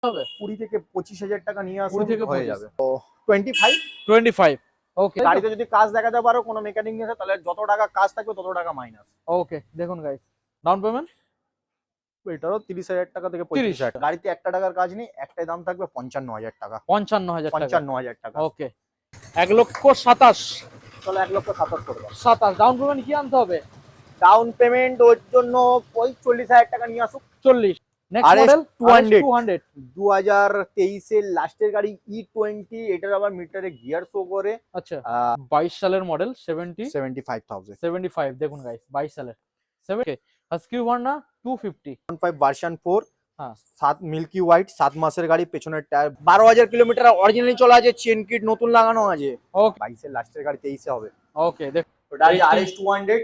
হবে 20 থেকে 25,000 টাকা নিয়ে আসুন 20 থেকে হয়ে 25 যাবে। তো 25 25 ওকে গাড়িতে যদি কাজ দেখাতে পারো কোনো মেকানিক নিয়ে আসে, তাহলে যত টাকা কাজ থাকবে তত টাকা মাইনাস। ওকে দেখুন গাইস, ডাউন পেমেন্ট এটারও 30,000 টাকা থেকে 35,000 টাকা। গাড়িতে 1 টাকার কাজ নেই, একটাই দাম থাকবে 55,000 টাকা। 55,000 টাকা 55,000 টাকা। ওকে 1,27,000 চলো 1,27,000 করে দাও। 27 ডাউন পেমেন্ট কি আনতে হবে? ডাউন পেমেন্ট ওর জন্য ওই 40,000 টাকা নিয়ে আসুক। 40 নেক্সট RS মডেল 200 2023 এর লাস্টের গাড়ি E20, এটার আবার মিটারে গিয়ার শো করে। আচ্ছা 22 সালের মডেল 75,000 75 দেখুন গাইস 22 সালের 70 হাস্কি ভার্না 250 15 ভার্সন 4 হ্যাঁ 7 মিল্কি হোয়াইট 7 মাসের গাড়ি, পেছনের টায়ার 12,000 কিলোমিটার অরিজিনালি চলা আছে, চেন কিট নতুন লাগানো আছে। ওকে 22 এর লাস্টের গাড়ি 23 এ হবে। ওকে দেখুন ওটা আছে RS 200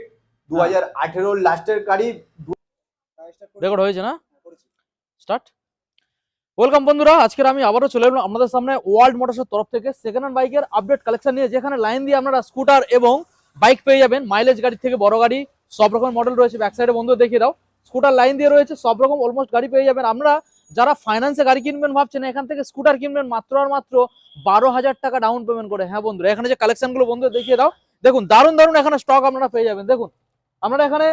2018 এর লাস্টের গাড়ি। রেকর্ড হয়েছে না? স্টার্ট। ওয়েলকাম বন্ধুরা, আজকের আমি আবারও চলে এলাম আপনাদের সামনে ওয়ার্ল্ড মোটরসের তরফ থেকে সেকেন্ড হ্যান্ড বাইকের আপডেট কালেকশন নিয়ে, যেখানে লাইন দিয়ে আপনারা স্কুটার এবং বাইক পেয়ে যাবেন। মাইলেজ গাড়ি থেকে বড় গাড়ি সব রকম মডেল রয়েছে। ব্যাক সাইডে বন্ধু দেখিয়ে দাও, স্কুটার লাইন দিয়ে রয়েছে, সব রকম অলমোস্ট গাড়ি পেয়ে যাবেন। আমরা যারা ফাইন্যান্সে গাড়ি কিনবেন ভাবছেন, এখান থেকে স্কুটার কিনবেন মাত্র আর মাত্র 12,000 টাকা ডাউন পেমেন্ট করে। হ্যাঁ বন্ধুরা, এখানে যে কালেকশনগুলো বন্ধু দেখিয়ে দাও, দেখুন দারুণ দারুণ এখানে স্টক আপনারা পেয়ে যাবেন। দেখুন আমরা এখানে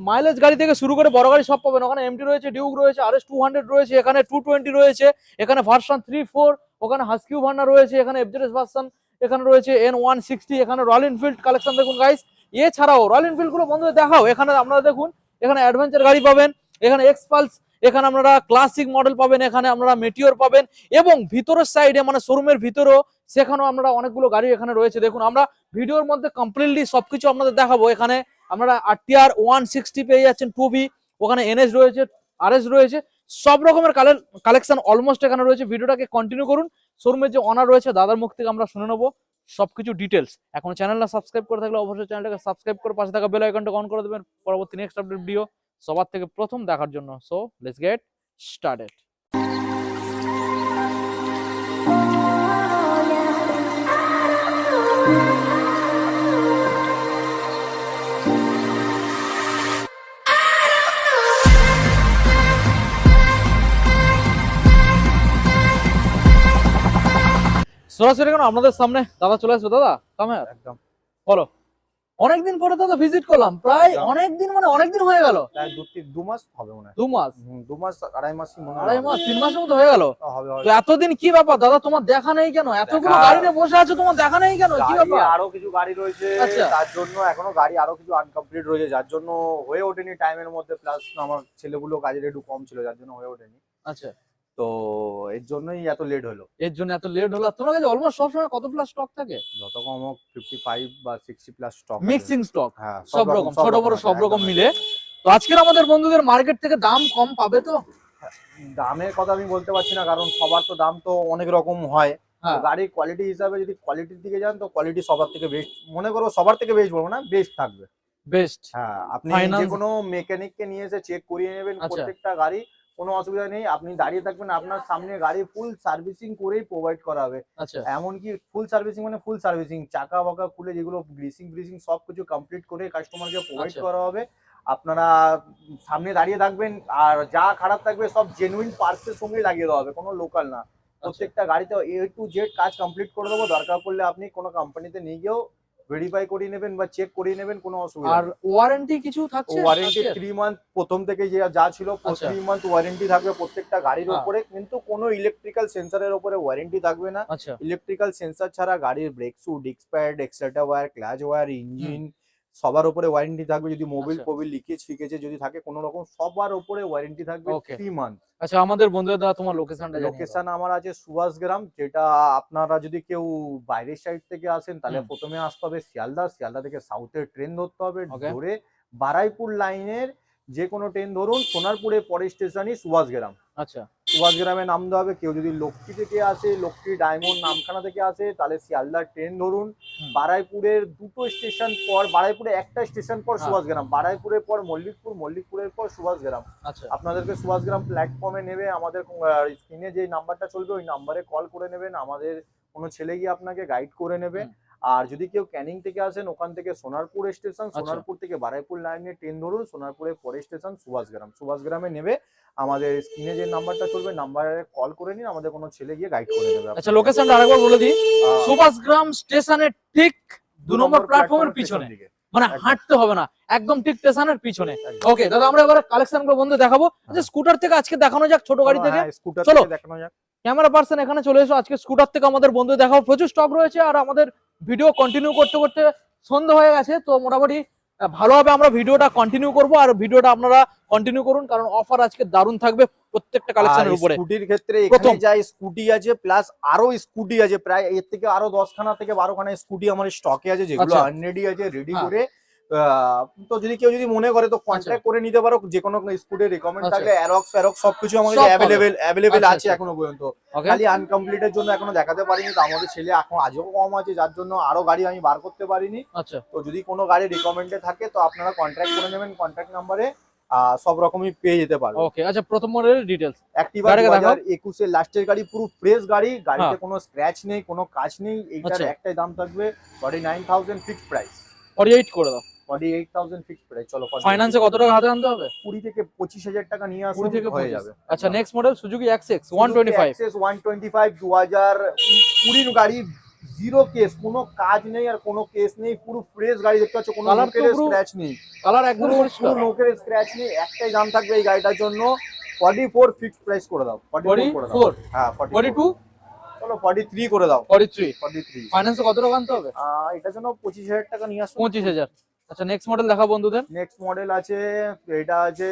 মাইলেজ গাড়ি থেকে শুরু করে বড় গাড়ি সব পাবেন। ওখানে এমটি রয়েছে, ডিউক রয়েছে, RS 200 রয়েছে, এখানে 220 রয়েছে, এখানে ভার্সন 3-4, ওখানে হাস্কিউ ভার্না রয়েছে, এখানে এফজেডএস ভার্সন এখানে রয়েছে, N160, এখানে রয়্যাল এনফিল্ড কালেকশন দেখুন গাইস। এছাড়াও রয়্যাল এনফিল্ড গুলো বন্ধুদের দেখাও। এখানে আপনারা দেখুন, এখানে অ্যাডভেঞ্চার গাড়ি পাবেন, এখানে এক্সপালস, এখানে আপনারা ক্লাসিক মডেল পাবেন, এখানে আপনারা মেটিওর পাবেন, এবং ভিতরের সাইডে মানে শোরুমের ভিতরেও সেখানেও আপনারা অনেকগুলো গাড়ি এখানে রয়েছে। দেখুন আমরা ভিডিওর মধ্যে কমপ্লিটলি সবকিছু আপনাদের দেখাবো। এখানে আমরা RTR 160 পেয়ে যাচ্ছেন 2B, ওখানে NS রয়েছে, RS রয়েছে, সব রকমের কালেকশন অলমোস্ট এখানে রয়েছে। ভিডিওটাকে কন্টিনিউ করুন। শোরুমের যে অনার রয়েছে দাদার মুখ থেকে আমরা শুনে নেবো সবকিছু ডিটেলস। এখন চ্যানেলটা সাবস্ক্রাইব করে থাকলে অবশ্যই চ্যানেলটাকে সাবস্ক্রাইব করে পাশে থাকা বেল আইকনটা অন করে দেবেন পরবর্তী নেক্সট আপডেট ভিডিও সবার থেকে প্রথম দেখার জন্য। So let's get started. সরাসরি কেন আপনাদের সামনে দাদা চলে আসবে। দাদা কামের একদম বলো। অনেকদিন পরে দাদা ভিজিট করলাম, প্রায় অনেকদিন মানে অনেকদিন হয়ে গেল। প্রায় 2 মাস হবে মনে হয়। 2 মাস 2 মাস আড়াই মাস মনে হয়। 2.5 মাস 3 মাসের মতো হয়ে গেল। হবে তো এতদিন কি ব্যাপার দাদা, তোমার দেখা নেই কেন? এতগুলো গাড়ি নিয়ে বসে আছো, তোমার দেখা নেই কেন? কি ব্যাপার? আরো কিছু গাড়ি রয়েছে, তার জন্য এখনো গাড়ি আরো কিছু আনকমপ্লিট রয়েছে, যার জন্য হয়ে ওঠেনি টাইমের মধ্যে। প্লাস আমার ছেলেগুলো কাজের একটু কম ছিল, যার জন্য হয়ে ওঠেনি। আচ্ছা তো এর জন্যই এত লেট হলো। এর জন্য এত লেট হলো। তোমার কাছে অলমোস্ট সবসময় কত প্লাস স্টক থাকে? যত কম হোক 55 বা 60 প্লাস স্টক, মিক্সিং স্টক, হ্যাঁ সব রকম ছোট বড় সব রকম মিলে। তো আজকের আমাদের বন্ধুদের মার্কেট থেকে দাম কম পাবে তো? দামের কথা আমি বলতে পারছি না, কারণ সবার তো দাম তো অনেক রকম হয়। গাড়ির কোয়ালিটি হিসাবে যদি কোয়ালিটির দিকে যান, তো কোয়ালিটি সবার থেকে বেস্ট মনে করো, সবার থেকে বেস্ট বলবো না, বেস্ট থাকবে। বেস্ট হ্যাঁ, আপনি যে কোনো মেকানিককে নিয়ে এসে চেক করিয়ে নেবেন প্রত্যেকটা গাড়ি, কোনো অসুবিধা নেই। আপনি দাঁড়িয়ে থাকবেন, আপনার সামনে গাড়ি ফুল সার্ভিসিং করেই প্রোভাইড করা হবে। এমনকি ফুল সার্ভিসিং মানে ফুল সার্ভিসিং, চাকা বাকা খুলে যেগুলো গ্রিসিং সবকিছু কমপ্লিট করে কাস্টমারকে প্রোভাইড করা হবে। আপনারা সামনে দাঁড়িয়ে থাকবেন, আর যা খারাপ থাকবে সব জেনুইন পার্টসের সঙ্গে লাগিয়ে দেওয়া হবে, কোনো লোকাল না। প্রত্যেকটা গাড়িতে A to Z কাজ কমপ্লিট করে দেবো। দরকার পড়লে আপনি কোনো কোম্পানিতে নিয়ে গিয়েও ভেরিফাই করিয়ে নেবেন বা চেক করিয়ে নেবেন, কোনো অসুবিধা নেই। আর ওয়ারেন্টি কিছু থাকছে? ওয়ারেন্টি 3 মান্থ প্রথম থেকে যা ছিল 3 মান্থ ওয়ারেন্টি থাকবে প্রত্যেকটা গাড়ির উপরে, কিন্তু কোনো ইলেকট্রিক্যাল সেন্সরের উপরে ওয়ারেন্টি থাকবে না। ইলেকট্রিক্যাল সেন্সর ছাড়া গাড়ির brake shoe, disc pad, accelerator wire, clutch wire, engine সবার উপরে ওয়ারেন্টি থাকবে। যদি মোবিল লিকেজ ফিকেজে যদি থাকে কোনো রকম, সবার উপরে ওয়ারেন্টি থাকবে 3 মান্থ। আচ্ছা আমাদের বন্ধুদের দাদা তোমার লোকেশনটা জানিয়ে দাও। লোকেশন আমার আছে সুভাষগ্রাম, যেটা আপনারা যদি কেউ বাইরের সাইড থেকে আসেন তাহলে প্রথমে আসতে হবে শিয়ালদা থেকে সাউথের ট্রেন ধরতে হবে, ধরে বারাইপুর লাইনের যে কোনো ট্রেন ধরুন, সোনারপুরের পরের স্টেশনই সুভাষগ্রাম। আচ্ছা সুভাষগ্রামে নামতে হবে। কেউ যদি লক্ষ্মী থেকে আসে, লক্ষ্মী ডায়মন্ড নামখানা থেকে আসে, তাহলে শিয়ালদার ট্রেন ধরুন। বারাইপুরের 2টো স্টেশন পর, বারাইপুরে একটা স্টেশন পর সুভাষগ্রাম, বারাইপুরের পর মল্লিকপুরের পর সুভাষগ্রাম। আপনাদেরকে সুভাষগ্রাম প্ল্যাটফর্মে নেবে। আমাদের স্ক্রিনে যে নাম্বারটা চলবে ওই নাম্বারে কল করে নেবেন, আমাদের কোনো ছেলে গিয়ে আপনাকে গাইড করে নেবে। আর যদি কেউ ক্যানিং থেকে আসেন, ওখান থেকে সোনারপুর স্টেশন, আচ্ছা। সোনারপুর থেকে বারাইপুর লাইনে ট্রেন ধরুন, সোনারপুরের পরের স্টেশন সুভাষগ্রামে নেবে। আমাদের স্ক্রিনে যে নাম্বারটা চলবে, নাম্বারে কল করে নিন, আমাদের কোনো ছেলে গিয়ে গাইড করে দেবে। আচ্ছা, লোকেশনটা আরেকবার বলে দিই। সুভাষগ্রাম স্টেশনের ঠিক 2 নম্বর প্ল্যাটফর্মের পিছনে, দিকে। মানে হাঁটতে হবে না, একদম ঠিক স্টেশনের পিছনে। ওকে দাদা, আমরা এবারে কালেকশন গুলো বন্ধু দেখাবো। আচ্ছা, স্কুটার থেকে আজকে দেখানো যাক, ছোট গাড়ি থেকে। স্কুটার চলো। থেকে দেখানো যাক। ক্যামেরা পার্সন এখানে চলে এসো। আজকে স্কুটার থেকে আমাদের বন্ধু দেখাবো, প্রচুর স্টক রয়েছে। আর আমাদের ভিডিও কন্টিনিউ করতে করতে সন্ধ্যা হয়ে গেছে, তো মোটামুটি ভালোভাবে আমরা ভিডিওটা কন্টিনিউ করব। আর ভিডিওটা আপনারা কন্টিনিউ করুন, কারণ অফার আজকে দারুণ থাকবে প্রত্যেকটা কালেকশনের উপরে। স্কুটির ক্ষেত্রে প্রথম এখানে যাই স্কুটি আছে, প্লাস আরো স্কুটি আছে, প্রায় এর থেকে আরো 10খানা থেকে 12খানা স্কুটি আমার স্টকে আছে, যেগুলো আচ্ছা। আনরেডি আছে, রেডি হ্যাঁ। করে। তো যদি কেউ মনে করে তো কন্ট্যাক্ট করে নিতে পারো, যে কোনো স্কুটির রিকমেন্ড আচ্ছা। থাকলে অ্যারক্স সবকিছু আমাদের সব পাবে। অ্যাভেলেবেল আচ্ছা, আছে আচ্ছা। এখনো পর্যন্ত। ওকে। খালি আনকমপ্লিটের জন্য এখনো দেখাতে পারিনি, তো আমাদের ছেলে এখন আজও কম আছে, যার জন্য আরো গাড়ি আমি বার করতে পারিনি। আচ্ছা। তো যদি কোনো গাড়ি রিকমেন্ডে থাকে তো আপনারা কন্ট্যাক্ট করে নেবেন, কন্ট্যাক্ট নাম্বারে সব রকমই পেয়ে যেতে পারবেন। ওকে, আচ্ছা, প্রথম মডেলের ডিটেইলস। অ্যাক্টিভা গাড়িটা দেখাও। 2021 এর লাস্টের গাড়ি, পুরো ফ্রেশ গাড়ি, গাড়িতে হ্যাঁ। কোনো স্ক্র্যাচ নেই, কোনো কাজ নেই। এইটার আচ্ছা। একটাই দাম থাকবে 49,000 ফিক্সড প্রাইস। 48 করে দাও। 48,000 ফিক্সড প্রাইস। চলো ফাইন্যান্সে কত টাকা হাতে আনতে হবে? 20 থেকে 25,000 টাকা নিয়ে 20 আসুন, থেকে হয়ে 25। যাবে। আচ্ছা, next model Suzuki XX 125। Access 125 2020 গাড়ি, জিরো কেস, কোনো কাজ নেই আর কোনো কেস নেই, পুরো ফ্রেশ গাড়ি দেখতে পাচ্ছ, কোনো Colour তো নোকের পুরো স্ক্র্যাচ নেই, কালার একদম পুরো পরিষ্কার। নোকের স্ক্র্যাচ নেই। একটাই দাম থাকবে এই গাড়িটার জন্য 44 ফিক্সড প্রাইস করে দাও। 44 করে দাও। 44, হ্যাঁ 42, চলো 43 করে দাও। 43। 43। ফাইন্যান্সে কত টাকা আনতে হবে? এটার জন্য 25,000 টাকা নিয়ে আসুন। 25,000। আচ্ছা, নেক্সট মডেল দেখা বন্ধুদের। নেক্সট মডেল আছে, এটা আছে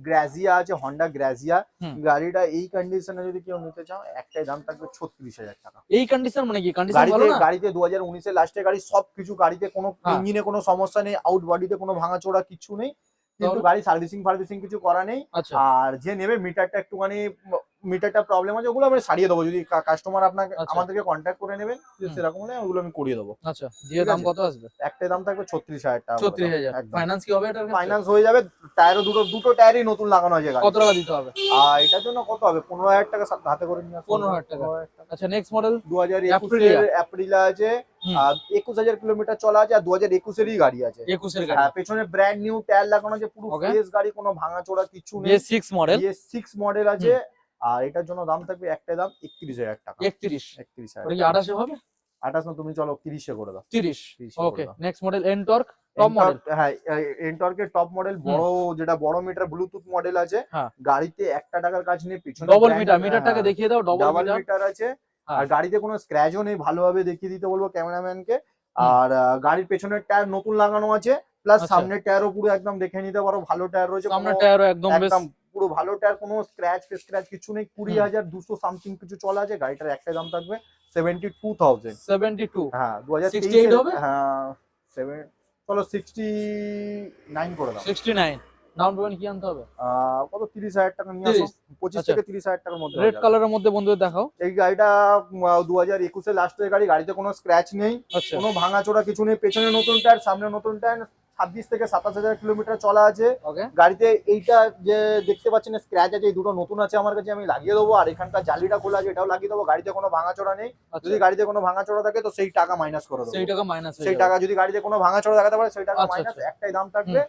গ্রাজিয়া আছে, হন্ডা গ্রাজিয়া। হুম। গাড়িটা এই কন্ডিশনে যদি কেউ নিতে চাও, একটাই দাম থাকবে 36,000 টাকা। এই কন্ডিশন মানে কি? কন্ডিশন ভালো গাড়িতে না? গাড়িতে 2019 এর লাস্টের গাড়ি, সবকিছু গাড়িতে কোনো হ্যাঁ। ইঞ্জিনে কোনো সমস্যা নেই, আউট বডিতে কোনো ভাঙাচোরা কিছু নেই, কিন্তু তাহলে? গাড়ি সার্ভিসিং কিছু করা নেই। আচ্ছা। আর যে নেবে মিটারটা একটুখানি, মিটারটা প্রবলেম আছে, ওগুলো আমি সারিয়ে দেবো। যদি কাস্টমার আপনাকে আচ্ছা। আমাদেরকে কন্ট্যাক্ট করে নেবেন, যদি হুম। সেরকম হলে ওগুলো আমি করিয়ে দেবো। আচ্ছা, দিয়ে ঠিক দাম আছে। কত আসবে? একটাই দাম থাকবে 36,000 টাকা। 34,000। একদম। ফাইন্যান্স কি হবে এটার ক্ষেত্রে? ফাইন্যান্স হয়ে যাবে। টায়ারও দুটো টায়ারই নতুন লাগানো আছে গাড়ি। কত টাকা দিতে হবে? আর এটার জন্য কত হবে? 15,000 টাকা হাতে করে নিয়ে আসুন। 15,000 টাকা। আচ্ছা, নেক্সট মডেল 2021 এর অ্যাপ্রিলা আছে, হুম। 21,000 কিলোমিটার চলা আছে, আর 2021 এরই গাড়ি আছে। 21 এর গাড়ি। হ্যাঁ, পেছনে ব্র্যান্ড নিউ টায়ার লাগানো আছে, পুরো Okay. ফ্রেশ গাড়ি, কোনো ভাঙাচোরা কিছু নেই। BS6 model. BS6 মডেল আছে। আর এটার জন্য দাম থাকবে একটাই দাম 31,000 টাকা। 31। 31,000। ওটা কি 28 এ হবে? 28 না, তুমি চলো 30 এ করে দাও। 30। 30 okay, next model Ntorq top model. হ্যাঁ, এনটর্কের টপ মডেল, বড়, যেটা বড় মিটার ব্লুটুথ মডেল আছে। হ্যাঁ। গাড়িতে 1 টাকার কাজ নেই, পিছনে ডবল brand- মিটার, মিটারটাকে হ্যাঁ, দেখিয়ে দাও। Double double metre. মিটার আছে। হ্যাঁ। আর গাড়িতে কোনো স্ক্র্যাচও নেই, ভালোভাবে দেখিয়ে দিতে বলবো ক্যামেরাম্যানকে। হুম। আর গাড়ির পেছনের টায়ার নতুন লাগানো আছে, প্লাস আচ্ছা। সামনের টায়ারও পুরো একদম দেখে নিতে পারো, ভালো টায়ার রয়েছে, সামনের কোনো টায়ারও একদম বেশ। একদম পুরো ভালো টায়ার, কোনো স্ক্র্যাচ কিছু নেই। 20,200 সামথিং কিছু চলা আছে। গাড়িটার একটাই দাম থাকবে 72,000। 72। হ্যাঁ 2023 68 হবে? হ্যাঁ 7, চলো 69 করে দাও। 69। ডাউন পেমেন্ট কি আনতে হবে? কত? 30,000 টাকা নিয়ে আসো। 25 আচ্ছা। থেকে 30,000 টাকার মধ্যে হয়ে রেড যাবে। কালারের মধ্যে বন্ধুদের দেখাও। এই গাড়িটা 2021 এর লাস্টের গাড়ি, গাড়িতে কোনো স্ক্র্যাচ নেই, আচ্ছা। কোনো ভাঙাচোরা কিছু নেই। পেছনে নতুন টায়ার, সামনে নতুন টায়ার, 26 থেকে 27,000 কিলোমিটার চলা আছে। ওকে। গাড়িতে এইটা যে দেখতে পাচ্ছেন স্ক্র্যাচ আছে, এই দুটো নতুন আছে আমার কাছে, আমি লাগিয়ে দেবো। আর এখানকার জালিটা খোলা আছে, এটাও লাগিয়ে দেবো। গাড়িতে কোনো ভাঙাচোরা নেই। আচ্ছা। যদি গাড়িতে কোনো ভাঙাচোরা থাকে তো সেই টাকা মাইনাস করে দেবো। সেই টাকা মাইনাস হয়ে সেই যাবে। টাকা যদি গাড়িতে কোনো ভাঙাচোরা দেখাতে পারে, সেই টাকা আচ্ছা, মাইনাস। আচ্ছা। একটাই দাম থাকবে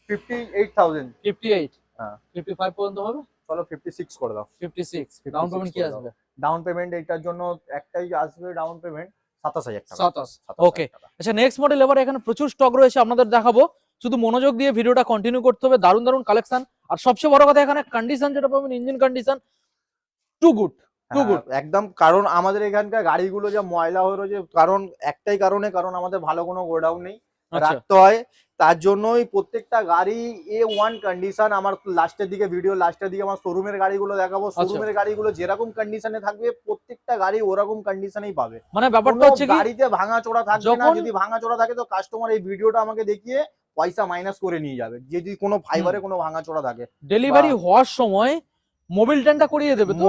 58,000। 58। হ্যাঁ। 55 পর্যন্ত হবে? চলো 56 করে দাও। 56। ডাউন পেমেন্ট কি করে দাও। আসবে? ডাউন পেমেন্ট এটার জন্য একটাই আসবে, ডাউন পেমেন্ট 27,000 টাকা। 27। 27,000 ওকে। টাকা। আচ্ছা, নেক্সট মডেল। এবার এখানে প্রচুর স্টক রয়েছে, আপনাদের দেখাবো। শুধু মনোযোগ দিয়ে ভিডিওটা কন্টিনিউ করতে হবে। দারুণ দারুণ কালেকশন। আর সবচেয়ে বড় কথা, এখানে কন্ডিশন যেটা পাবেন, engine condition too good. Too good. একদম, কারণ আমাদের এখানকার গাড়িগুলো যা ময়লা হয়ে রয়েছে, কারণ একটাই কারণে, কারণ আমাদের ভালো কোনো গোডাউন নেই, আচ্ছা। রাখতে হয়। তার জন্যই প্রত্যেকটা গাড়ি A1 কন্ডিশন। আমার লাস্টের দিকে আমার শোরুমের গাড়িগুলো দেখাবো। শোরুমের গাড়িগুলো যেরকম কন্ডিশনে থাকবে, প্রত্যেকটা গাড়ি ওরকম কন্ডিশনেই পাবে। মানে ব্যাপারটা কোনো হচ্ছে কি, গাড়িতে ভাঙাচোরা থাকবে না। যখন- যদি ভাঙাচোরা থাকে তো কাস্টমার এই ভিডিওটা আমাকে দেখিয়ে পয়সা মাইনাস করে নিয়ে যাবে। যদি কোনো ফাইবারে কোনো ভাঙাচোরা থাকে, ডেলিভারি হওয়ার সময় মোবিল টেনটা করিয়ে দেবে তো?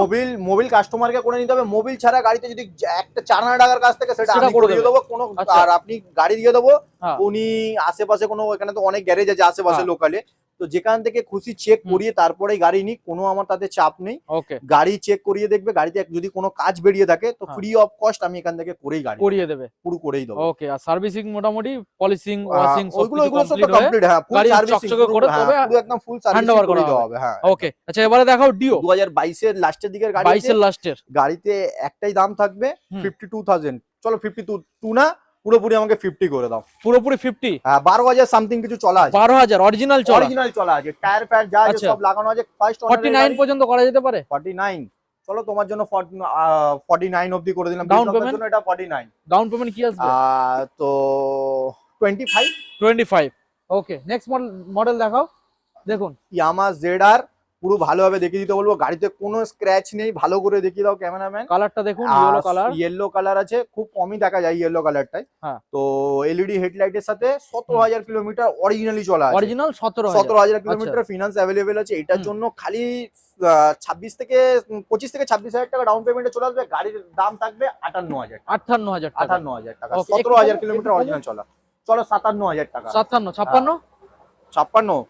মোবিল কাস্টমারকে করে নিতে হবে। মোবিল ছাড়া গাড়িতে যদি একটা 4,000 টাকার কাছ থেকে, সেটা সেটা আমি করে করে দেবে। দেবো। কোনো আচ্ছা। আর আপনি গাড়ি দিয়ে দেবো, হ্যাঁ। উনি আশেপাশে কোনো, এখানে তো অনেক গ্যারেজ আছে আশেপাশে হ্যাঁ। লোকালে, তো যেখান থেকে খুশি চেক করিয়ে তারপরেই গাড়ি নিক, কোনো আমার তাতে চাপ নেই। ওকে, গাড়ি চেক করিয়ে দেখবে, গাড়িতে যদি কোনো কাজ বেরিয়ে থাকে তো হ্যাঁ। ফ্রি অফ কস্ট আমি এখান থেকে করেই গাড়ি করিয়ে দেবে। পুরো করেই দেবো। ওকে, আর সার্ভিসিং মোটামুটি পলিশিং ওয়াশিং ওইগুলো সবকিছু সব কমপ্লিট হয়ে কমপ্লিট, হ্যাঁ ফুল গাড়ি সার্ভিসিং চকচকে করে তবে পুরো একদম ফুল সার্ভিসিং হ্যান্ডওভার করে করা দেওয়া হবে। হবে। হ্যাঁ ওকে, আচ্ছা এবারে দেখাও ডিও 2022 এর লাস্টের দিকের গাড়ি 22 এর লাস্টের। গাড়িতে একটাই দাম থাকবে 52,000। চলো 52 না, পুরোপুরি আমাকে 50 করে দাও। পুরোপুরি 50, হ্যাঁ 12,000 সামথিং কিছু চলা আছে, 12,000 অরিজিনাল চলা, অরিজিনাল চলা আছে, টায়ার ফায়ার যা আছে আচ্ছা। সব লাগানো আছে, ফার্স্ট 49 পর্যন্ত করা যেতে পারে। 49, চলো তোমার জন্য 49 অবধি করে দিলাম। Down Business payment? এর জন্য এটা 49। ডাউন পেমেন্ট কি আসবে? তো 25। 25। ওকে, নেক্সট মডেল দেখাও। দেখুন ইয়ামা ZR, পুরো ভালোভাবে দেখিয়ে দিতে বলবো, গাড়িতে কোনো স্ক্র্যাচ নেই, ভালো করে দেখিয়ে দাও ক্যামেরাম্যান। কালারটা দেখুন, ইয়েলো কালার। ইয়েলো কালার আছে, খুব কমই দেখা যায় ইয়েলো কালারটাই। হ্যাঁ। তো এলইডি হেডলাইটের সাথে 17,000 কিলোমিটার অরিজিনালি চলা আছে। অরিজিনাল 17,000। 17,000 কিলোমিটার ফিনান্স অ্যাভেলেবেল আছে। এটার জন্য খালি 25 থেকে 26,000 টাকা ডাউন পেমেন্টে চলে আসবে। গাড়ির দাম থাকবে 58,000 টাকা। 58,000 টাকা। 58,000 টাকা, Okay, 17,000 একটু কিলোমিটার কম। অরিজিনাল চলা। চলো 57,000 টাকা। 57, 56, 56,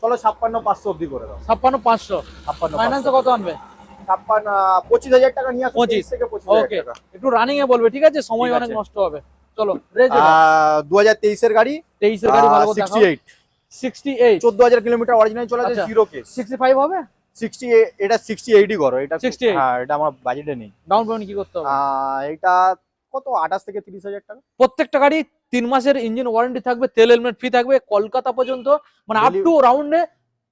চলো 56,500 অবধি করে দাও। 56,500। 56,500 ফাইন্যান্সে কত আনবে? 25,000 টাকা নিয়ে আসো। 25 থেকে 25,000 ওকে, টাকা। একটু রানিং এ বলবে, ঠিক আছে? সময় ঠিক অনেক আছে। নষ্ট হবে। চলো রেজ 2023 এর গাড়ি, 23 এর গাড়ি ভালো করে দেখাও। 68, 68, 14,000 কিলোমিটার অরিজিনাল চলা আছে, আচ্ছা। Zero case. 65 হবে? 68, এটা 68ই করো, এটা 68 হ্যাঁ, এটা আমার বাজেটে নেই। ডাউন পেমেন্ট কি করতে হবে? এটা কত 28 থেকে 30,000 টাকা। প্রত্যেকটা গাড়ি 3 মাসের ইঞ্জিন ওয়ারেন্টি থাকবে, তেল হেলমেট ফ্রি থাকবে, কলকাতা পর্যন্ত, মানে আপ টু রাউন্ডে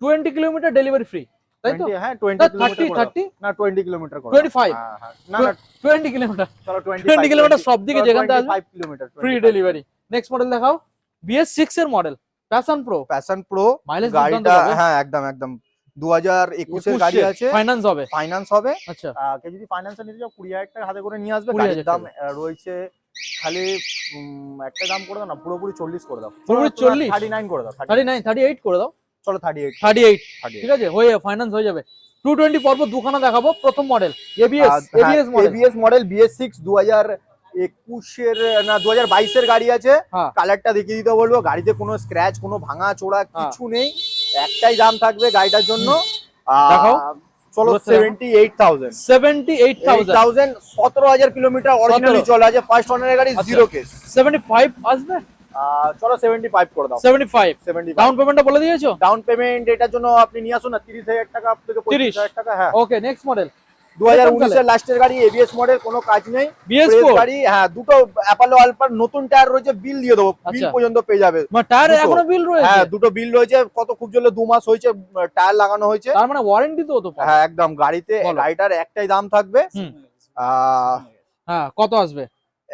20 কিলোমিটার ডেলিভারি ফ্রি, তাই তো? 20, হ্যাঁ 20 না, কিলোমিটার 30, করে দাও। 30, না 20 কিলোমিটার করে 25, দাও। হ্যাঁ, না না 20 কিলোমিটার, চলো 20 কিলোমিটার সব দিকে যেখান থেকে আসবে 25 kilometre free delivery. Next model দেখাও, BS6 এর model, passion pro. Passion pro mileage গাড়িটা, হ্যাঁ একদম একদম 2021 এর গাড়ি আছে, ফাইন্যান্স হবে। ফাইনান্স হবে। আচ্ছা, কে যদি ফাইন্যান্সে নিতে চাও 20,000 টাকা হাতে করে নিয়ে আসবে। 20,000 গাড়ির দাম রয়েছে খালি একটা দাম করে দাও না, পুরোপুরি 40 করে দাও। পুরোপুরি 40? 39 করে দাও। 39, 38 করে দাও। চলো 38। 38, ঠিক আছে, হয়ে ফাইন্যান্স হয়ে যাবে। 220 পর্ব দুখানা দেখাবো। প্রথম model ABS model, ABS model BS6 2021 এর না 2022 এর গাড়ি আছে। হ্যাঁ। কালারটা দেখিয়ে দিতে বলবো, গাড়িতে কোনো স্ক্র্যাচ, কোনো ভাঙা চোরা কিছু নেই, একটাই দাম থাকবে গাড়িটার জন্য। দেখাও। চলো 78,000। 78,000। 17,000 কিলোমিটার অরিজিনালি 17,000 চলা আছে, ফার্স্ট ওনারের গাড়ি, আচ্ছা। Zero case. 75 আসবে? চলো 75 করে দাও। 75 75 ডাউন পেমেন্টটা বলে দিয়েছো? ডাউন পেমেন্ট এটার জন্য আপনি নিয়ে আসুন না, 30,000 টাকা থেকে 35,000 টাকা। হ্যাঁ, ওকে, নেক্সট মডেল 2019 এর লাস্টের গাড়ি, ABS মডেল, কোনো কাজ নেই, BS4 Fresh গাড়ি। হ্যাঁ, দুটো অ্যাপোলো আলফার নতুন টায়ার রয়েছে, বিল দিয়ে দেবো, বিল আচ্ছা। পর্যন্ত পেয়ে যাবে। মানে টায়ারে দুটো। এখনো বিল রয়েছে? হ্যাঁ, দুটো বিল রয়েছে, কত খুব জলে 2 মাস হয়েছে টায়ার লাগানো হয়েছে। তার মানে ওয়ারেন্টি তো তো পাবে। হ্যাঁ একদম, গাড়িতে বলো। গাড়িটার একটাই দাম থাকবে। হুম। আহ, হ্যাঁ, কত আসবে?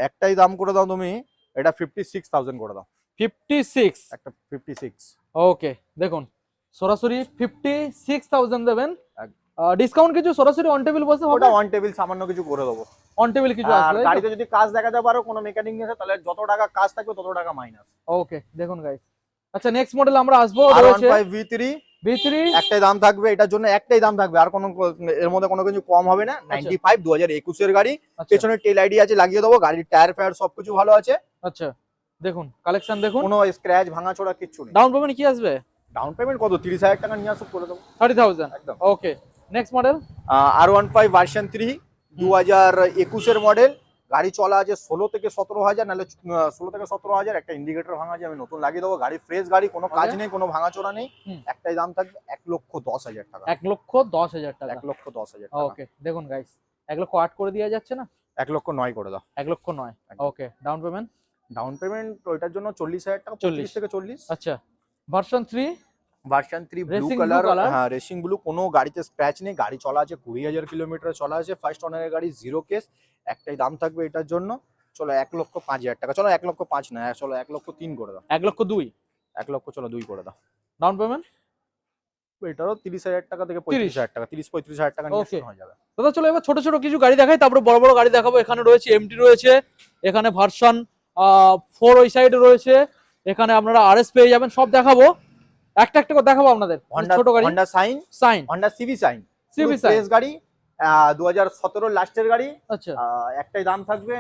একটাই দাম করে দাও তুমি, এটা 56,000 করে দাও। 56। একটা 56। ওকে, দেখুন সরাসরি 56,000 দেবেন। ডিসকাউন্ট কিছু সরাসরি অন টেবিল বসে হবে? ওটা অন টেবিল সামান্য কিছু করে দেবো। অন টেবিল কিছু আর আসবে? গাড়িতে যদি কাজ দেখাতে পারো কোনো মেকানিক নিয়ে এসে, তাহলে যত টাকা কাজ থাকবে তত টাকা মাইনাস। ওকে, দেখুন গাইস। আচ্ছা, নেক্সট মডেল আমরা আসবো, রয়েছে R15 V3। V3 একটাই দাম থাকবে, এটার জন্য একটাই দাম থাকবে, আর কোনো এর মধ্যে কোনো কিছু কম হবে না। 95 2021 এর গাড়ি, আচ্ছা পেছনে টেল আইডি আছে, লাগিয়ে দেবো। গাড়ির টায়ার ফায়ার সবকিছু ভালো আছে, আচ্ছা, দেখুন কালেকশন দেখুন। কোনো স্ক্র্যাচ ভাঙা চোরা কিচ্ছু নেই। ডাউন পেমেন্ট কি আসবে? ডাউন পেমেন্ট কত? 30,000 টাকা নিয়ে আসো, করে দেবো 30,000। একদম। ওকে, নেক্সট মডেল R15 ভার্সন 3 2021 এর মডেল, গাড়ি চলা আছে 16 থেকে 17,000, নাহলে 16 থেকে 17,000। একটা ইন্ডিকেটর ভাঙা আছে, আমি নতুন লাগিয়ে দেবো। গাড়ি ফ্রেশ গাড়ি, কোনো কাজ Okay. নেই, কোনো ভাঙা চোরা নেই। হুম। একটাই দাম থাকবে 1,10,000 টাকা। 1,10,000 টাকা। 1,10,000 টাকা। ওকে, দেখুন গাইস, 1,08,000 করে দেওয়া যাচ্ছে না? 1,09,000 করে দাও। 1,09,000। একদম। ওকে, ডাউন পেমেন্ট ডাউন পেমেন্ট ওইটার জন্য 40,000 টাকা, 40 35 থেকে 40। আচ্ছা। Version 3 version 3 blue Racing blue colour, color। হ্যাঁ রেসিং ব্লু, কোনো গাড়িতে স্ক্র্যাচ নেই, গাড়ি চলা আছে 20,000 কিলোমিটার চলা আছে, ফার্স্ট ওনারের গাড়ি, জিরো কেস। একটাই দাম থাকবে এটার জন্য, চলো 1,05,000 টাকা। চলো 1,05,000 না, চলো 1,03,000 করে দাও। 1,02,000 1,00,000 চলো 2 করে দাও। Down payment. এটারও 30,000 টাকা থেকে 35,000 টাকা, 30-35,000 টাকা নিয়ে Okay. হয়ে যাবে। দাদা চলো এবার ছোট ছোট কিছু গাড়ি দেখাই, তারপরে বড় বড় গাড়ি দেখাবো। এখানে রয়েছে এমটি রয়েছে, এখানে ভার্সন 4 ওই সাইডে রয়েছে, এখানে আপনারা আরএস পেয়ে যাবেন, সব দেখাবো, একটা একটা করে দেখাবো আপনাদের। ছোট গাড়ি হন্ডা সাইন, সাইন, হন্ডা সিভি সাইন, সিভি ফ্রেশ গাড়ি, 2017 লাস্টের গাড়ি। আচ্ছা একটাই দাম থাকবে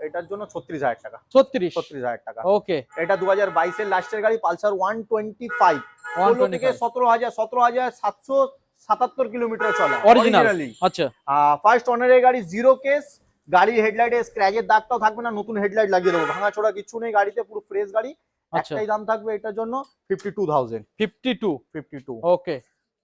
এটার জন্য 36,000 টাকা। 36,000 টাকা। ওকে। এটা 2022 এর লাস্টের গাড়ি, পালসার 125। 16 থেকে 17,777 কিলোমিটার চলা অরিজিনালি। আচ্ছা ফার্স্ট ওনারের গাড়ি, জিরো কেস। গাড়ির হেডলাইটে স্ক্র্যাচের দাগটাও থাকবে না, নতুন হেডলাইট লাগিয়ে দেবো, ভাঙাচোরা কিছু নেই গাড়িতে, পুরো ফ্রেশ গাড়ি। একটাই দাম থাকবে এটার জন্য 52,000। 52 ওকে।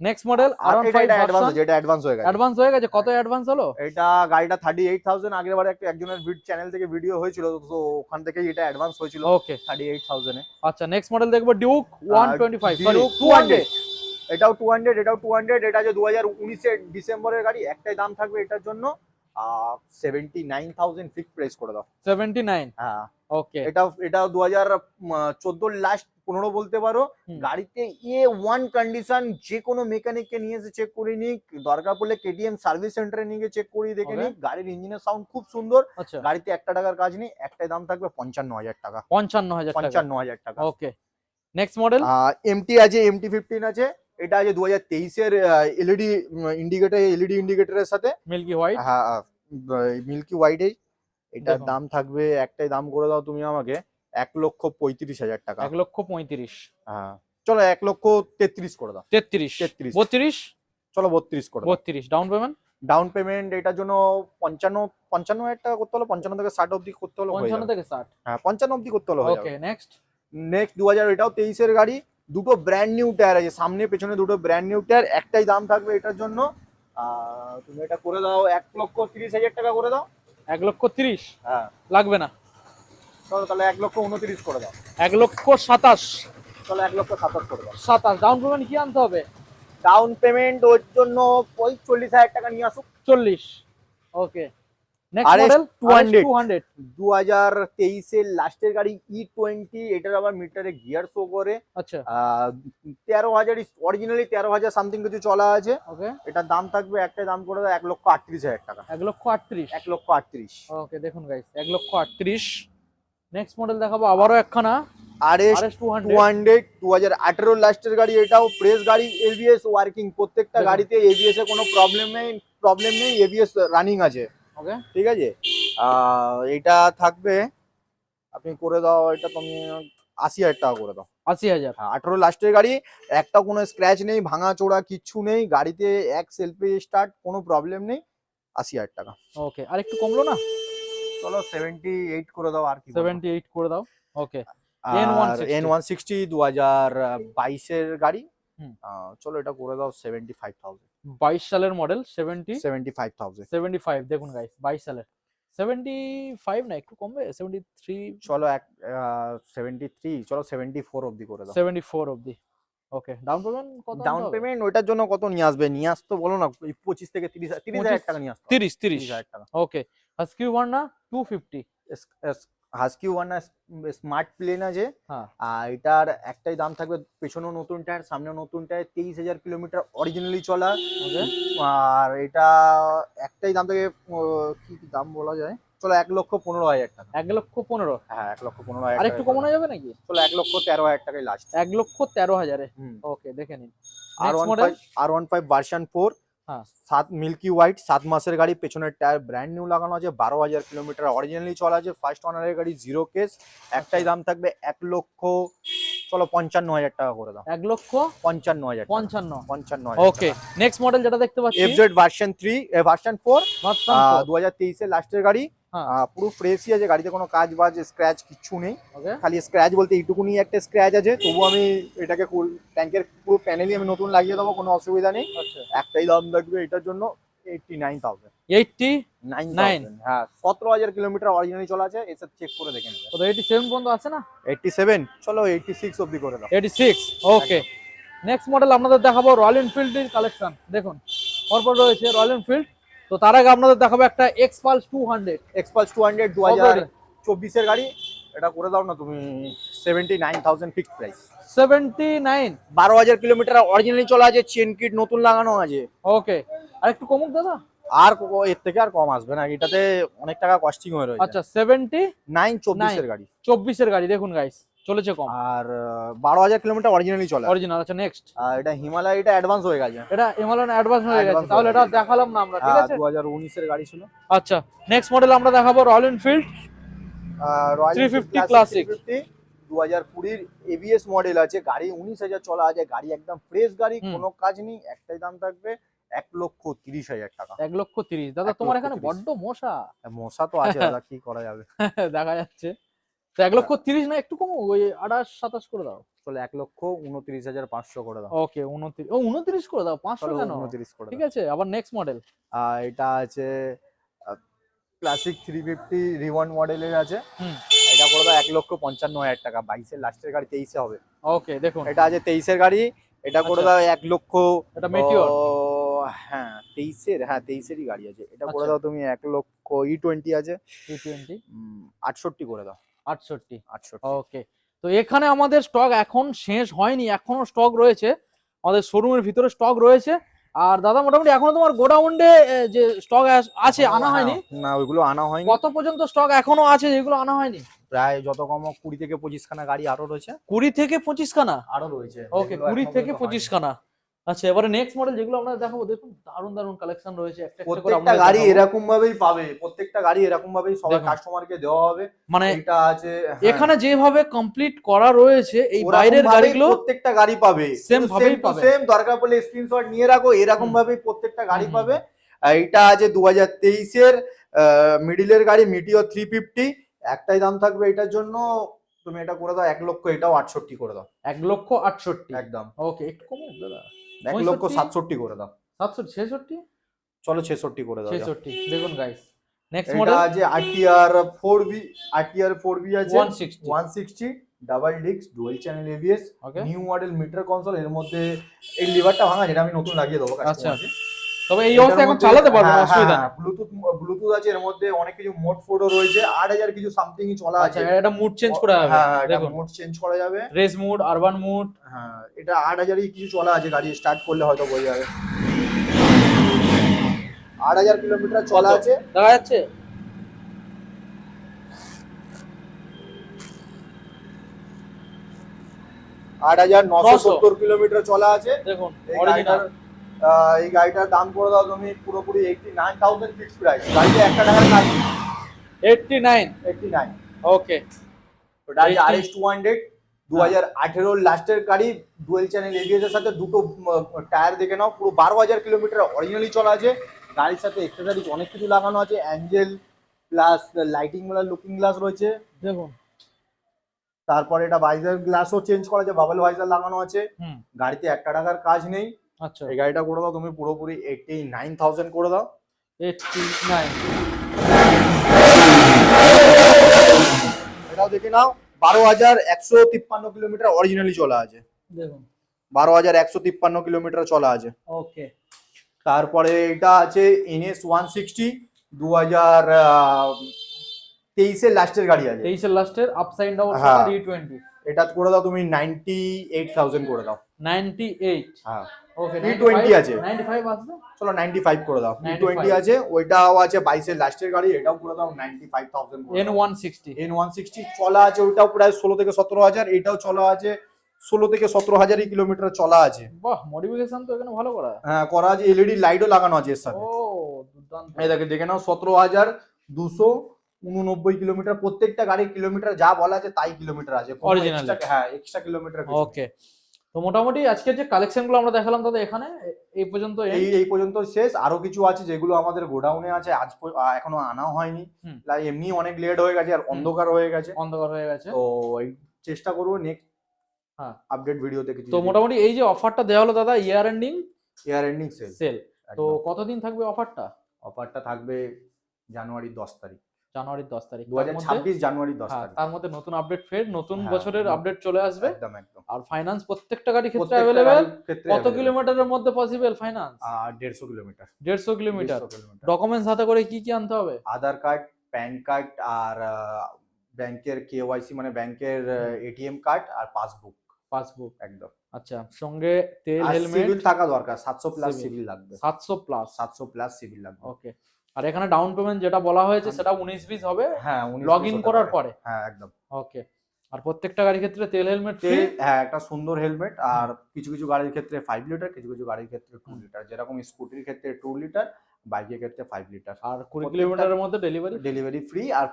নেক্সট মডেল এটা অ্যাডভান্স, যেটা অ্যাডভান্স হয়ে গেছে। অ্যাডভান্স হয়ে গেছে, কত অ্যাডভান্স হলো? এটা গাড়িটা 38,000, আগের বারে একজনের চ্যানেল থেকে ভিডিও হয়েছিল, তো ওখান থেকেই এটা অ্যাডভান্স হয়েছিল। ওকে 38,000 এ। আচ্ছা নেক্সট মডেল দেখবো ডিউক 125, সরি ডিউক 200। এটাও 200, এটাও 200। এটা যে 2019 এর ডিসেম্বরের গাড়ি, একটাই দাম থাকবে এটার জন্য 79,000 ফিক্স প্রাইস করে দাও। 79 হ্যাঁ ওকে। এটা 2014 লাস্ট 15 বলতে পারো। গাড়িতে A1 কন্ডিশন, যে কোনো মেকানিককে নিয়ে এসে চেক করে নিক, দরকার পড়লে কেটিএম সার্ভিস সেন্টারে নিয়ে গিয়ে চেক করিয়ে দেখে নিক। গাড়ির ইঞ্জিনের সাউন্ড খুব সুন্দর। আচ্ছা গাড়িতে 1 টাকার কাজ নেই, একটাই দাম থাকবে 55,000 টাকা। 55,000 টাকা ওকে। নেক্সট মডেল এমটি আছে, MT-15 আছে। এটা আছে 2023 এর এলইডি ইন্ডিকেটরের সাথে মিল্কি হোয়াইট। হ্যাঁ মিল্কি হোয়াইট। এটার দাম থাকবে, একটাই দাম করে দাও তুমি আমাকে, 1,35,000 টাকা। 1,35,000 হ্যাঁ চলো 1,33,000 করে দাও। 33 32 চলো 32 করে দাও। 32 ডাউন পেমেন্ট এটার জন্য 55,000 টাকা করতে হলো, 55 থেকে 60 অবধি করতে হলো, 55 থেকে 60। হ্যাঁ 55 অবধি করতে হলো। ওকে নেক্সট 2000, এটাও 23 এর গাড়ি, দুটো ব্র্যান্ড নিউ টায়ার আছে, সামনে পেছনে দুটো ব্র্যান্ড নিউ টায়ার। একটাই দাম থাকবে এটার জন্য, তুমি এটা করে দাও 1,30,000 টাকা করে দাও। 1,30,000 হ্যাঁ লাগবে না, চলো তাহলে 1,29,000 করে দাও। 1,27,000 চলো 1,27,000 করে দাও। 27 ডাউন পেমেন্ট কি আনতে হবে? ডাউন পেমেন্ট ওর জন্য ওই 40,000 টাকা নিয়ে আসুক। 40 ওকে। নেক্সট মডেল 200 2023 এর লাস্টের গাড়ি E20। এটার আবার মিটারে গিয়ার শো করে। আচ্ছা 13,000 অরিজিনালি 13,000 সামথিং কিছু চলা আছে। ওকে এটার দাম থাকবে, একটাই দাম করে দাও 1,38,000 টাকা। 1,38,000 1,38,000 ওকে। দেখুন গাইস 1,38,000। নেক্সট মডেল দেখাবো আবারও একখানা RS 200 2018 লাস্টের গাড়ি। এটাও প্রেস গাড়ি, ABS ওয়ার্কিং, প্রত্যেকটা গাড়িতে ABS এ কোনো প্রবলেম নেই, ABS রানিং আছে। ওকে ঠিক আছে। এটা থাকবে, আপনি করে দাও, এটা তুমি 80,000 টাকা করে দাও। 80,000 হ্যাঁ 18 লাস্টের গাড়ি, একটা কোনো স্ক্র্যাচ নেই, ভাঙা চোরা কিচ্ছু নেই, গাড়িতে এক সেলফি স্টার্ট, কোনো প্রবলেম নেই, 80,000 টাকা। ওকে আর একটু কমলো না? চলো 78 করে দাও। আর কি 78 করে দাও। ওকে N160 2022 এর গাড়ি। চলো এটা করে দাও 75,000। 22 সালের মডেল 75,000। 75 দেখুন গাইস 22 সালের 75 না, একটু কমবে 73। চলো 73, চলো 74 অবধি করে দাও। 74 অবধি ওকে। ডাউন পেমেন্ট কত? ডাউন পেমেন্ট ওইটার জন্য কত নিয়ে আসতো বলো না? 25 থেকে 30,000 টাকা নিয়ে আসতো। 30,000 টাকা ওকে। হাস্কি ওয়ান না 250। হাস্কি ওয়ান স্মার্ট প্লেন আছে। হ্যাঁ আর এটার একটাই দাম থাকবে, পেছনেও নতুন টায়ার, সামনেও নতুন টায়ার, 23,000 কিলোমিটার অরিজিনালি চলা। ওকে আর এটা একটাই দাম থেকে, কি দাম বলা যায়, চলো 1,15,000 টাকা। 1,15,000 হ্যাঁ 1,15,000। আর একটু কমানো যাবে নাকি? চলো 1,13,000 টাকায় লাস্ট। 1,13,000 ওকে দেখে নিন। R15 version 4। হ্যাঁ 7 মিল্কি হোয়াইট, 7 মাসের গাড়ি, পেছনের টায়ার ব্র্যান্ড নিউ লাগানো আছে, 12,000 কিলোমিটার অরিজিনালি চলা আছে, ফার্স্ট ওনারের গাড়ি, জিরো কেস। একটাই দাম থাকবে 1,55,000 টাকা করে দাও। 1,55,000 ওকে। টাকা। নেক্সট মডেল যেটা দেখতে পাচ্ছি FZ ভার্সন 4 2023 এর লাস্টের গাড়ি। পুরো ফ্রেশই আছে, গাড়িতে কোনো কাজ বাজ স্ক্র্যাচ কিচ্ছু নেই। খালি স্ক্র্যাচ বলতে এইটুকুনি একটা স্ক্র্যাচ আছে, তবু আমি এটাকে ট্যাঙ্কের পুরো প্যানেলই আমি নতুন লাগিয়ে দেবো, কোনো অসুবিধা নেই। একটাই দাম থাকবে এটার জন্য 89,000। 89 হ্যাঁ 17,000 কিলোমিটার অরিজিনালি চলা আছে, এসব চেক করে দেখে নেবে। 87 পর্যন্ত আছে না? 87 চলো 86 অবধি করে দাও। 86 ওকে। নেক্সট মডেল আপনাদের দেখাবো রয়্যাল এনফিল্ডের কালেকশন। দেখুন পরপর রয়েছে রয়্যাল এনফিল্ড। তো তার আগে আপনাদের দেখাবো একটা এক্সপালস 200। 2024 এর গাড়ি। এটা করে দাও না তুমি 79,000 ফিক্সড প্রাইস। 79 12,000 কিলোমিটার অরিজিনালি চলা আছে, চেন কিট নতুন লাগানো আছে। ওকে আর একটু কমুক দাদা। আর এর থেকে আর কম আসবে না, এটাতে অনেক টাকা কস্টিং হয়ে রয়েছে। আচ্ছা 79 24 এর গাড়ি। 24 এর গাড়ি দেখুন গাইস চলেছে কম। আর 12,000 কিলোমিটার অরিজিনালি চলে। অরিজিনাল। আচ্ছা নেক্সট, আর এটা হিমালয়, এটা অ্যাডভান্স হয়ে গেছে। এটা হিমালয়ান অ্যাডভান্স হয়ে গেছে, Advance তাহলে হয়ে এটা গেছে। দেখালাম না আমরা, ঠিক আছে। 2019 এর গাড়ি ছিল। আচ্ছা নেক্সট মডেল আমরা দেখাবো royal Enfield royal 350 classic. 350 2020 ABS model আছে, গাড়ি 19,000 চলা আছে, গাড়ি একদম ফ্রেশ গাড়ি, হুম। কোনো কাজ নেই, একটাই দাম থাকবে 1,30,000 টাকা। 1,30,000। দাদা তোমার এখানে 1,30,000 বড্ড মশা মশা তো আছে দাদা, কি করা যাবে। দেখা যাচ্ছে। তো 1,30,000 না, একটু কম, ওই 28-27 করে দাও। চলো 1,29,500 করে দাও। ওকে 29, ও 29 করে দাও, 500 চলো কেন? 29 করে ঠিক দাও। আছে, আবার নেক্সট মডেল। এটা আছে ক্লাসিক 350 রিওয়ান মডেলের আছে। হুম। এটা করে দাও 1,55,000 টাকা। 22 এর লাস্টের গাড়ি 23 এ হবে। ওকে দেখুন, এটা আছে 23 এর গাড়ি, এটা করে আচ্ছা। দাও 1 লক্ষ। এটা মেটিওর। হ্যাঁ 23 এর, হ্যাঁ 23 এরই গাড়ি আছে। এটা করে আচ্ছা। দাও তুমি 1 লক্ষ। E20 আছে, E20 68 করে দাও। 68। 68। ওকে, তো এখানে আমাদের স্টক এখন শেষ হয়নি, এখনো স্টক রয়েছে, আমাদের শোরুমের ভিতরে স্টক রয়েছে। আর দাদা মোটামুটি এখনো তোমার গোডাউনে যে স্টক আছে আনা হয়নি? না ওইগুলো আনা হয়নি। কত পর্যন্ত স্টক এখনো আছে যেগুলো আনা হয়নি? প্রায় যত কম 20 থেকে 25 খানা গাড়ি আরো রয়েছে। 20 থেকে 25 খানা? আরো রয়েছে। ওকে 20 থেকে 25 খানা। আচ্ছা এবারে নেক্সট মডেল যেগুলো আমরা দেখাবো, দেখুন দারুন দারুন কালেকশন রয়েছে, একটা একটা করে প্রত্যেকটা আমরা গাড়ি দেখাবো। এরকম ভাবেই পাবে, প্রত্যেকটা গাড়ি এরকম ভাবেই সবার দেখুন। কাস্টমারকে দেওয়া হবে। মানে এটা আছে, এখানে যেভাবে কমপ্লিট করা রয়েছে এই ওরকম বাইরের ভাবেই গাড়িগুলো প্রত্যেকটা গাড়ি পাবে, সেম ভাবেই পাবে। সেম, দরকার পড়লে স্ক্রিনশট নিয়ে রাখো, এরকম হুম। ভাবেই প্রত্যেকটা গাড়ি হুম, পাবে। আর এটা আছে 2023 এর মিডিলের গাড়ি মিটিওর 350, একটাই দাম থাকবে এটার জন্য, তুমি এটা করে দাও 1 লক্ষ, এটাও 68 করে দাও। 1,68,000 একদম ওকে, একটু কমে দাদা, 1 লক্ষ 67 করে দাও। 766 চলো 66 করে দাও। 66। দেখুন গাইস নেক্সট এটা মডেল আছে RTR 4B, RTR 4B আছে 160। 160 double disc dual channel ABS, okay, new model meter console. এর মধ্যে এই লিভারটা ভাঙা, যেটা আমি নতুন লাগিয়ে দেবো আচ্ছা, কাস্টমারকে। তবে এই অবস্থায় এখন চালাতে পারবে না, অসুবিধা নেই। ব্লুটুথ আছে এর মধ্যে, অনেক কিছু মোড ফোডও রয়েছে, 8,000 কিছু সামথিং চলা আচ্ছা আছে। এটা মুড চেঞ্জ করা যাবে, হ্যাঁ এটা দেখুন মোড চেঞ্জ করা যাবে, রেস মুড, আরবান মুড। হ্যাঁ এটা 8,000 কিছু চলা আছে, গাড়ি স্টার্ট করলে হয়তো বোঝা যাবে। 8,000 কিলোমিটার চলা আছে। দেখা যাচ্ছে? আট 8,970 কিলোমিটার চলা আছে। দেখুন এই অরিজিনাল। এই গাড়িটার দাম করে দাও তুমি পুরোপুরি 89,000 ফিক্স প্রাইস। গাড়িতে একটা টাকার কাজ নেই। 89। 89। ওকে, ওটা আছে RS 200 2018 লাস্টের গাড়ি, ডুয়াল চ্যানেল এবিএস এর সাথে, দুটো টায়ার দেখে নাও, পুরো 12,000 কিলোমিটার অরিজিনালি চলা আছে। গাড়ির সাথে এক্সেসরিজ অনেক কিছু লাগানো আছে, অ্যাঞ্জেল প্লাস লাইটিং ওয়ালা লুকিং গ্লাস রয়েছে। দেখুন তারপরে এটা ভাইজার গ্লাসও চেঞ্জ করা আছে, বাবল ভাইজার লাগানো আছে। হুম, গাড়িতে একটা টাকার কাজ নেই। আচ্ছা এই গাড়িটা করে দাও তুমি পুরোপুরি 89,000 করে দাও। 89। এটাও দেখে নাও, 12,153 কিলোমিটার অরিজিনালি চলা আছে। দেখুন 12,153 কিলোমিটার চলা আছে। ওকে, তারপরে এটা আছে NS 160 2023 এর লাস্টের গাড়ি আছে। 23 এর লাস্টের আপসাইড ডাউন হ্যাঁ। E20। এটা করে দাও তুমি 98,000 করে দাও। 98। হ্যাঁ ওকে E20 আছে, 95 আসবে। চলো 95 করে দাও। 95 E20 আছে, ওইটাও আছে 22 এর লাস্টের গাড়ি, এটাও করে দাও 95,000 করে দাও। N160। N160 চলা আছে, ওইটাও প্রায় 16 থেকে 17,000, এটাও চলা আছে 16 থেকে 17,000 কিলোমিটার চলা আছে। বাহ, মডিফিকেশন তো এখানে ভালো করা। হ্যাঁ করা আছে, এলইডি লাইটও লাগানো আছে এর সাথে। ও দুর্দান্ত। এই দেখে নাও 17,289 কিলোমিটার। প্রত্যেকটা গাড়ির কিলোমিটার যা বলা আছে তাই কিলোমিটার আছে, Original। হ্যাঁ এক্সট্রা কিলোমিটার। ওকে, তো মোটামুটি আজকের যে কালেকশন গুলো আমরা দেখালাম দাদা এখানে এই পর্যন্ত এই পর্যন্ত শেষ। আরো কিছু আছে যেগুলো আমাদের গোডাউনে আছে, এখনো আনা হয়নি। হুম। এমনি অনেক লেট হয়ে গেছে আর অন্ধকার হয়ে গেছে, অন্ধকার হয়ে গেছে। তো এই চেষ্টা করবো নেক্সট হ্যাঁ আপডেট ভিডিওতে কিছু। তো মোটামুটি এই যে অফারটা দেওয়া হলো দাদা, year ending year ending sell. তো কতদিন থাকবে অফারটা? অফারটা থাকবে জানুয়ারির 10 তারিখ, জানুয়ারির 10 তারিখ, 2026 জানুয়ারির 10 তারিখ। তার মধ্যে নতুন আপডেট, ফের নতুন হ্যাঁ, বছরের আপডেট চলে আসবে। একদম একদম। আর ফাইন্যান্স প্রত্যেকটা গাড়ি ক্ষেত্রে প্রত্যেকটা অ্যাভেলেবেল। গাড়ির ক্ষেত্রে কত কিলোমিটারের মধ্যে possible finance? 150 kilometre. 150 kilometre. 150 kilometre. Documents হাতে করে কি কি আনতে হবে? আধার কার্ড, প্যান কার্ড, আর ব্যাংকের KYC মানে ব্যাংকের ATM কার্ড আর পাসবুক। পাসবুক একদম। আচ্ছা, সঙ্গে তেল, আর হেলমেট। সিভিল থাকা দরকার, 700 প্লাস Civil। সিভিল লাগবে। 700 প্লাস। 700 প্লাস সিভিল লাগবে। ওকে, আর এখানে ডাউন পেমেন্ট যেটা বলা হয়েছে সেটা 19-20 হবে হ্যাঁ 19 লগ ইন করার পরে। হ্যাঁ একদম। ওকে, আর প্রত্যেকটা গাড়ির ক্ষেত্রে তেল হেলমেট ফ্রি। হ্যাঁ, একটা সুন্দর হেলমেট। আর কিছু কিছু গাড়ির ক্ষেত্রে 5 লিটার, কিছু কিছু গাড়ির ক্ষেত্রে 2 লিটার, যেরকম স্কুটির ক্ষেত্রে 2 লিটার, বাইকের ক্ষেত্রে 5 লিটার। আর 20 কিলোমিটারের মধ্যে ডেলিভারি ডেলিভারি ফ্রি। আর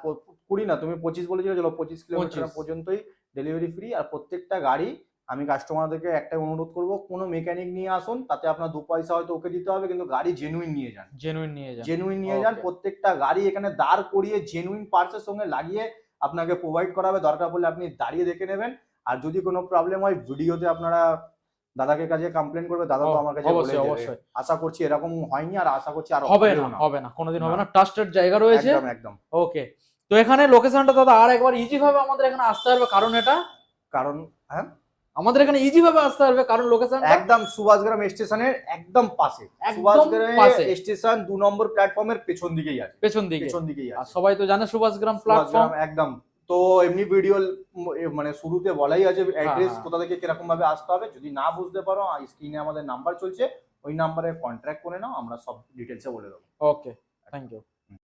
20 না, তুমি 25 বলেছিলে, চলো 25 কিলোমিটার 25 পর্যন্তই ডেলিভারি ফ্রি। আর প্রত্যেকটা গাড়ি আমি কাস্টমারদেরকে একটাই অনুরোধ করব, কোনো মেকানিক নিয়ে আসুন, তাতে আপনার 2 পয়সা হয়তো ওকে দিতে হবে, কিন্তু গাড়ি জেনুইন নিয়ে যান। জেনুইন নিয়ে যান। জেনুইন নিয়ে যান। প্রত্যেকটা গাড়ি এখানে দাঁড় করিয়ে জেনুইন পার্টসের সঙ্গে লাগিয়ে আপনাকে প্রোভাইড করা হবে। দরকার পড়লে আপনি দাঁড়িয়ে দেখে নেবেন। আর যদি কোনো প্রবলেম হয় ভিডিওতে আপনারা দাদাকে কাছে কমপ্লেন করবে, দাদা তো আমার কাছে বলে অবশ্যই দেবে। অবশ্যই আশা করছি এরকম হয়নি, আর আশা করছি আর হবে না, হবে না, কোনোদিন হবে না, ট্রাস্টেড জায়গা রয়েছে। একদম একদম। ওকে, তো এখানে লোকেশনটা দাদা আর একবার ইজি ভাবে আমাদের এখানে আসতে পারবে, কারণ এটা কারণ হ্যাঁ, আমাদের এখানে ইজি ভাবে আসতে পারবে কারণ লোকেশন একদম সুভাষগ্রাম স্টেশনের একদম পাশে। সুভাষগ্রাম স্টেশন 2 নম্বর প্ল্যাটফর্মের পেছন দিকেই আছে। পেছন দিকে আছে। আর সবাই তো জানে সুভাষগ্রাম প্ল্যাটফর্ম একদম। তো এমনি ভিডিও মানে শুরুতে বলাই আছে অ্যাড্রেস কোথা থেকে কিরকম ভাবে আসতে হবে। যদি না বুঝতে পারো, স্ক্রিনে আমাদের নাম্বার চলছে, ওই নাম্বারে কন্ট্যাক্ট করে নাও, আমরা সব ডিটেলসে বলে দেবো। ওকে, থ্যাংক ইউ।